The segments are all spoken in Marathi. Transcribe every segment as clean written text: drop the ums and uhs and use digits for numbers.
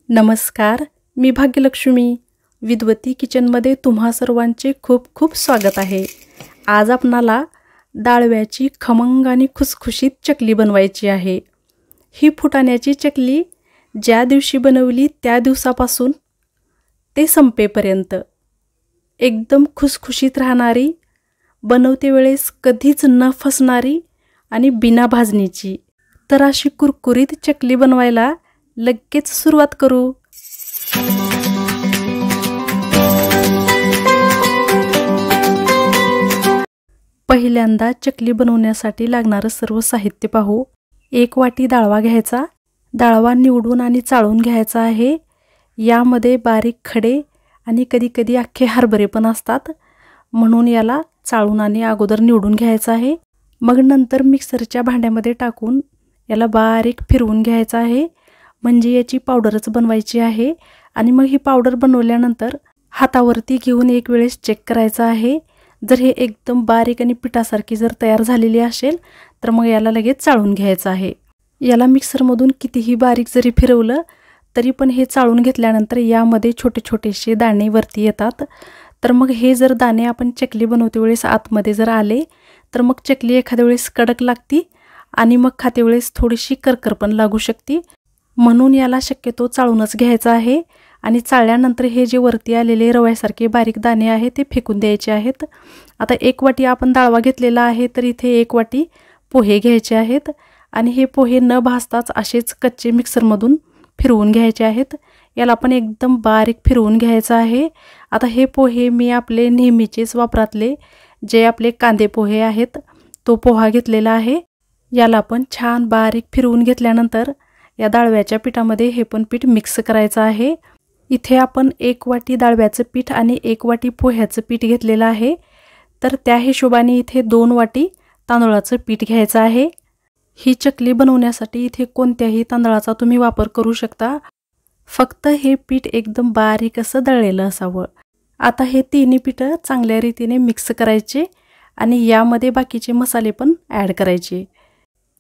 नमस्कार, मी भाग्यलक्ष्मी विद्वती किचनमध्ये तुम्हा सर्वांचे खूप खूप स्वागत आहे। आज आपणाला डाळव्याची खमंग आणि खुसखुशीत चकली बनवायची आहे। ही फुटाण्याची चकली ज्या दिवशी बनवली त्या दिवसापासून ते संपेपर्यंत एकदम खुसखुशीत राहणारी, बनवते वेळेस कधीच न फसणारी आणि बिना भाजणीची। तर अशी कुरकुरीत चकली बनवायला लगेच सुरुवात करू। पहिल्यांदा चकली बनवण्यासाठी लागणारे सर्व साहित्य पाहू। 1 वाटी डाळवा घ्यायचा। डाळवा निवडून आणि चाळून घ्यायचा आहे। यामध्ये बारीक खडे आणि कधी-कधी अख्खे हरभरे पण असतात, म्हणून याला चाळून आणि अगोदर निवडून घ्यायचा आहे। मग नंतर मिक्सरच्या भांड्यामध्ये टाकून याला बारीक फिरवून घ्यायचा आहे, म्हणजे याची पावडरच बनवायची आहे। आणि मग ही पावडर बनवल्यानंतर हातावरती घेऊन एक वेळेस चेक करायचा आहे। जर हे एकदम बारीक आणि पिठासारखी जर तयार झालेली असेल तर मग याला लगेच चाळून घ्यायचं आहे। याला मिक्सरमधून कितीही बारीक जरी फिरवलं तरी पण हे चाळून घेतल्यानंतर यामध्ये छोटे-छोटेसे दाणे वरती येतात। तर मग हे जर दाणे आपण चकली बनवते वेळेस आतमध्ये जर आले तर मग चकली एखाद्या वेळेस कडक लागती आणि मग खाते वेळेस थोडीशी करकर पण लागू शकते, म्हणून याला शक्यतो चाळूनच घ्यायचं आहे। आणि चाळल्यानंतर हे जे वरती आलेले रव्यासारखे बारीक दाणे आहेत ते फेकून द्यायचे आहेत। आता 1 वाटी आपण डाळवा घेतलेला आहे, तर इथे 1 वाटी पोहे घ्यायचे आहेत आणि हे पोहे न भाजताच असेच कच्चे मिक्सरमधून फिरवून घ्यायचे आहेत। याला आपण एकदम बारीक फिरवून घ्यायचं आहे। आता हे पोहे मी आपले नेहमीचेच वापरातले जे आपले कांदे पोहे आहेत तो पोहा घेतलेला आहे। याला आपण छान बारीक फिरवून घेतल्यानंतर या डाळव्याच्या पिठामध्ये हे पण पीठ मिक्स करायचं आहे। इथे आपण 1 वाटी डाळव्याचं पीठ आणि 1 वाटी पोह्याचं पीठ घेतलेलं आहे, तर त्या हिशोबाने इथे 2 वाटी तांदळाचं पीठ घ्यायचं आहे। ही चकली बनवण्यासाठी इथे कोणत्याही तांदळाचा तुम्ही वापर करू शकता, फक्त हे पीठ एकदम बारीक असं दळलेलं असावं। आता हे तिन्ही पीठ चांगल्या रीतीने मिक्स करायचे आणि यामध्ये बाकीचे मसाले पण ॲड करायचे।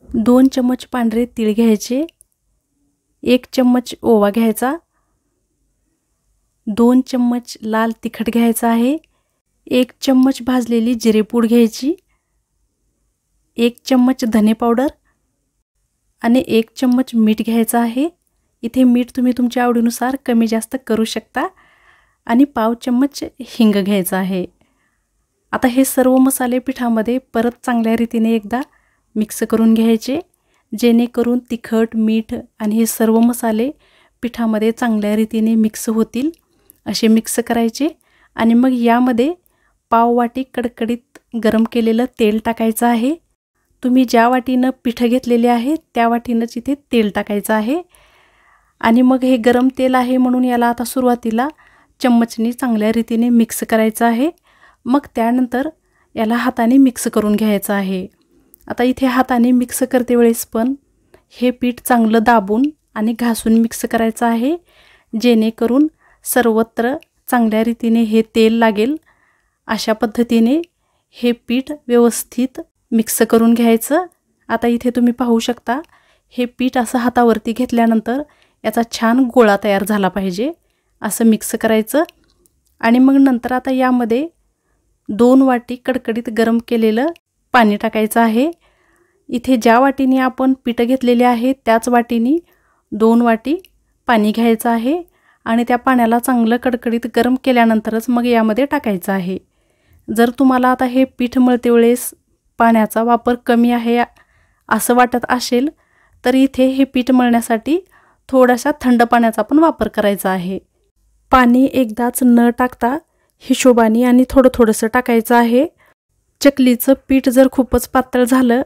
2 चम्मच पांढरे तीळ घ्यायचे, 1 चम्मच ओवा घ्यायचा, 2 चम्मच लाल तिखट घ्यायचा आहे, 1 चम्मच भाजलेली जिरेपूड घ्यायची, 1 चम्मच धने पावडर आणि 1 चम्मच मीठ घ्यायचं आहे। इथे मीठ तुम्ही तुमच्या आवडीनुसार कमी जास्त करू शकता आणि पाव चम्मच हिंग घ्यायचा आहे। आता हे सर्व मसाले पिठामध्ये परत चांगल्या रीतीने एकदा मिक्स करून घ्यायचे, जेणेकरून तिखट, मीठ आणि हे सर्व मसाले पिठामध्ये चांगल्या रीतीने मिक्स होतील असे मिक्स करायचे। आणि मग यामध्ये पाव वाटी कडकडीत गरम केलेलं तेल टाकायचं आहे। तुम्ही ज्या वाटीनं पीठ घेतलेले आहे त्या वाटीनंच इथे तेल टाकायचं आहे। आणि मग हे गरम तेल आहे म्हणून याला आता सुरुवातीला चम्मचनी चांगल्या रीतीने मिक्स करायचं आहे, मग त्यानंतर याला हाताने मिक्स करून घ्यायचं आहे। आता इथे हाताने मिक्स करते वेळेस पण हे पीठ चांगलं दाबून आणि घासून मिक्स करायचं आहे, जेणेकरून सर्वत्र चांगल्या रीतीने हे तेल लागेल। अशा पद्धतीने हे पीठ व्यवस्थित मिक्स करून घ्यायचं। आता इथे तुम्ही पाहू शकता हे पीठ असं हातावरती घेतल्यानंतर याचा छान गोळा तयार झाला पाहिजे असं मिक्स करायचं। आणि मग नंतर आता यामध्ये 2 वाटी कडकडीत गरम केलेलं पाणी टाकायचं आहे। इथे ज्या वाटीने आपण पीठ घेतलेले आहे त्याच वाटीने 2 वाटी पाणी घ्यायचं आहे आणि त्या पाण्याला चांगलं कडकडीत गरम केल्यानंतरच मग यामध्ये टाकायचं आहे। जर तुम्हाला आता हे पीठ मळते वेळेस पाण्याचा वापर कमी आहे असं वाटत असेल तर इथे हे पीठ मळण्यासाठी थोडासा थंड पाण्याचा पण वापर करायचा आहे। पाणी एकदाच न टाकता हिशोबाने आणि थोडंसं टाकायचं आहे। चकलीचं पीठ जर खूपच पातळ झालं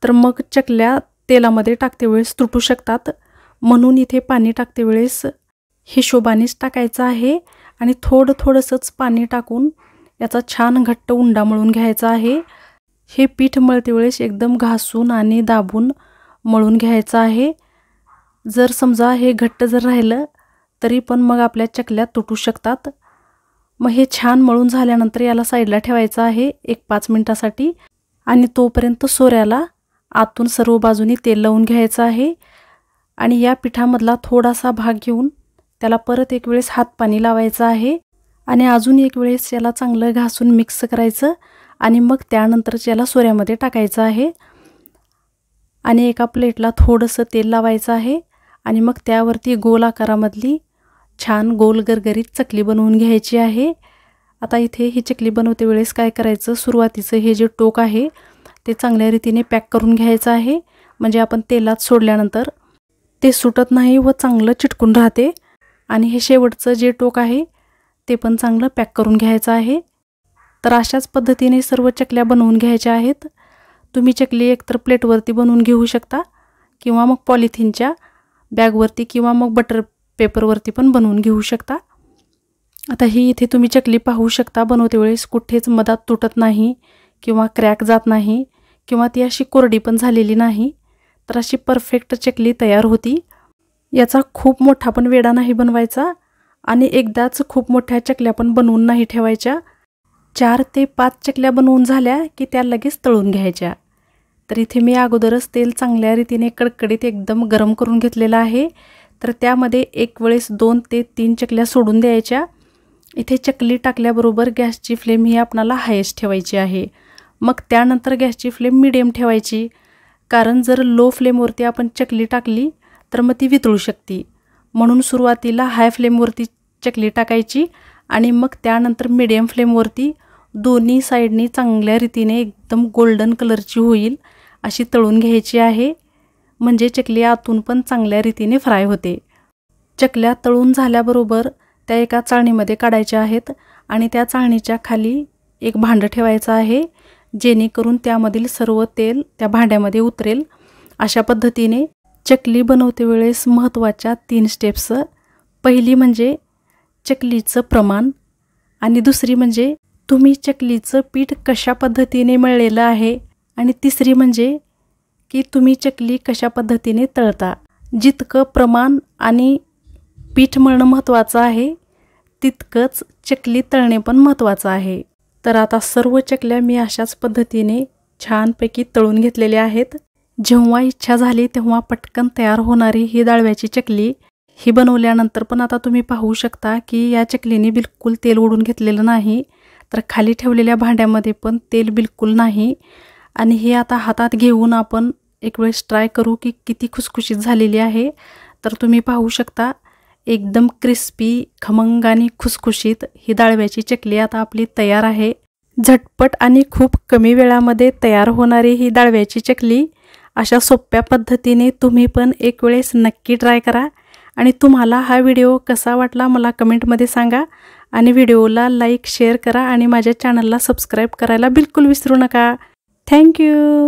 तर मग चकल्या तेलामध्ये टाकते वेळेस तुटू शकतात, म्हणून इथे पाणी टाकते वेळेस हिशोबानेच टाकायचं आहे आणि थोडंसंच पाणी टाकून याचा छान घट्ट उंडा मळून घ्यायचा आहे। हे पीठ मळते वेळेस एकदम घासून आणि दाबून मळून घ्यायचं आहे। जर समजा हे घट्ट जर राहिलं तरी पण मग आपल्या चकल्या तुटू शकतात। मग हे छान मळून झाल्यानंतर याला साईडला ठेवायचं आहे 1-5 मिनिटासाठी आणि तोपर्यंत सोऱ्याला आतून सर्व बाजूनी तेल लावून घ्यायचं आहे। आणि या पिठामधला थोडासा भाग घेऊन त्याला परत एक वेळेस हात पाणी लावायचं आहे आणि अजून एक वेळेस याला चांगलं घासून मिक्स करायचं आणि मग त्यानंतर याला सोऱ्यामध्ये टाकायचं आहे आणि एका प्लेटला थोडंसं तेल लावायचं आहे आणि मग त्यावरती गोल आकारामधली छान गोल गरगरीत चकली बनवून घ्यायची आहे। आता इथे ही चकली बनवते वेळेस काय करायचं, सुरुवातीचं हे जे टोक आहे ते चांगल्या रीतीने पॅक करून घ्यायचं आहे, म्हणजे आपण तेलात सोडल्यानंतर ते सुटत नाही व चांगलं चिटकून राहते। आणि हे शेवटचं जे टोक आहे ते पण चांगलं पॅक करून घ्यायचं आहे। तर अशाच पद्धतीने सर्व चकल्या बनवून घ्यायच्या आहेत। तुम्ही चकली एकतर प्लेटवरती बनवून घेऊ शकता किंवा मग पॉलिथिनच्या बॅगवरती किंवा मग बटर पेपरवरती पण बनवून घेऊ शकता। आता ही इथे तुम्ही चकली पाहू शकता, बनवते वेळेस कुठेच मधात तुटत नाही किंवा क्रॅक जात नाही किंवा ती अशी कोरडी पण झालेली नाही। तर अशी परफेक्ट चकली तयार होती। याचा खूप मोठा पण वेडा नाही बनवायचा आणि एकदाच खूप मोठ्या चकल्या पण बनवून नाही ठेवायच्या। 4 ते 5 चकल्या बनवून झाल्या की त्या लगेच तळून घ्यायच्या। तर इथे मी अगोदरच तेल चांगल्या रीतीने कडकडीत एकदम गरम करून घेतलेलं आहे। तर त्यामध्ये एक वेळेस 2 ते 3 चकल्या सोडून द्यायच्या। इथे चकली टाकल्याबरोबर गॅसची फ्लेम ही आपल्याला हायेस्ट ठेवायची आहे। मग त्यानंतर गॅसची फ्लेम मीडियम ठेवायची, कारण जर लो फ्लेमवरती आपण चकली टाकली तर मग ती वितळू शकते। म्हणून सुरुवातीला हाय फ्लेमवरती चकली टाकायची आणि मग त्यानंतर मीडियम फ्लेमवरती दोन्ही साइडनी चांगल्या रीतीने एकदम गोल्डन कलरची होईल अशी तळून घ्यायची आहे, म्हणजे चकली आतून पण चांगल्या रीतीने फ्राय होते। चकल्या तळून झाल्याबरोबर त्या एका चाळणीमध्ये काढायच्या आहेत आणि त्या चाळणीच्या खाली एक भांडं ठेवायचं आहे, जेणेकरून त्यामधील सर्व तेल त्या भांड्यामध्ये उतरेल। अशा पद्धतीने चकली बनवते वेळेस महत्त्वाच्या 3 स्टेप्स, पहिली म्हणजे चकलीचं प्रमाण आणि दुसरी म्हणजे तुम्ही चकलीचं पीठ कशा पद्धतीने मळलेलं आहे आणि तिसरी म्हणजे की तुम्ही चकली कशा पद्धतीने तळता। जितकं प्रमाण आणि पीठ मळणं महत्त्वाचं आहे तितकंच चकली तळणे पण महत्त्वाचं आहे। तर आता सर्व चकल्या मी अशाच पद्धतीने छानपैकी तळून घेतलेल्या आहेत। जेव्हा इच्छा झाली तेव्हा पटकन तयार होणारी ही दाळव्याची चकली ही बनवल्यानंतर पण आता तुम्ही पाहू शकता की या चकलीने बिलकुल तेल ओढून घेतलेलं नाही, तर खाली ठेवलेल्या भांड्यामध्ये पण तेल बिलकुल नाही। आणि हे आता हातात घेऊन आपण एक वेळेस ट्राय करू की किती खुसखुशीत झालेली आहे। तर तुम्ही पाहू शकता एकदम क्रिस्पी, खमंग आणि खुसखुशीत ही दाळव्याची चकली आता आपली तयार आहे। झटपट आणि खूप कमी वेळामध्ये तयार होणारी ही दाळव्याची चकली अशा सोप्या पद्धतीने तुम्ही पण एक वेळेस नक्की ट्राय करा आणि तुम्हाला हा व्हिडिओ कसा वाटला मला कमेंटमध्ये सांगा आणि व्हिडिओला लाईक शेअर करा आणि माझ्या चॅनलला सबस्क्राईब करायला बिलकुल विसरू नका। Thank you.